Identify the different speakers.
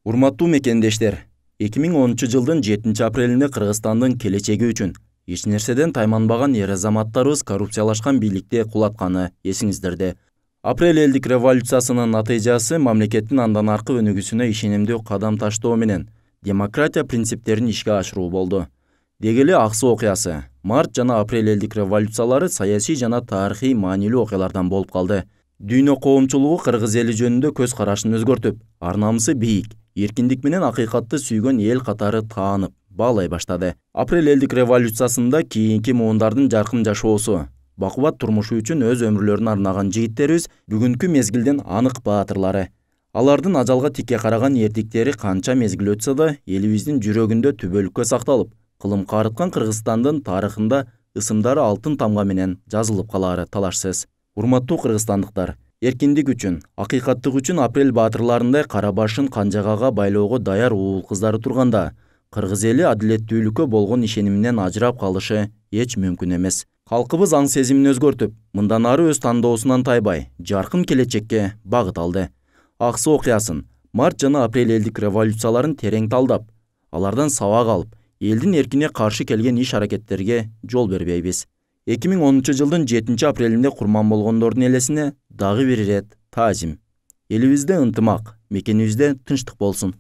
Speaker 1: Урматтуу мекендештер, 2010-жылдын 7-апрелинде Кыргызстандын келечеги үчүн эч нерседен тайманбаган эр азаматтарыбыз коррупциялашкан бийликте кулатканы эсиңиздерде. Апрель элдик революциясынын натыйжасы мамлекеттин андан аркы өнүгүүсүнө ишенимдүү кадам таштоо менен демократия принциптерин ишке ашыруу болду. Деги эле Аксы окуясы, март жана апрель элдик революциялары саясий жана тарыхый маанилүү окуялардан болуп калды. Дүйнө коомчулугу кыргыз эли жөнүндө көз карашын өзгөртүп, ар намысы бийик, эркиндик менен акыйкатты сүйгөн эл катары таанып, баалай баштады. Апрель элдик революциясында кийинки муундардын жаркын жашоосу, бакубат турмушу үчүн өз өмүрлөрүн арнаган жигиттерибиз бүгүнкү мезгилдин анык баатырлары. Алардын ажалга тикке караган эрдиктери канча мезгил өтсө да элибиздин жүрөгүндө түбөлүккө сакталып, кылым карыткан Кыргызстандын тарыхында ысымдары алтын тамга менен жазылып калаары талашсыз. Урматтуу кыргызстандыктар, эркиндик үчүн, акыйкаттык үчүн апрель баатырларындай кара башын канжагага байлоого даяр уул кыздары турганда, кыргыз эли адилеттүүлүккө болгон ишениминен ажырап калышы эч мүмкүн эмес. Калкыбыз аң сезимин өзгөртүп, мындан ары өз тандоосунан тайбай, жаркын келечекке багыт алды. Аксы окуясын, март жана апрель элдик революцияларын терең талдап, алардан сабак алып, элдин эркине каршы келген иш-аракеттерге жол бербейбиз. 2010-жылдын 7-апрелинде курман болгондордун элесине дагы бир ирет таазим. Элибизде ынтымак, мекенибизде тынчтык болсун.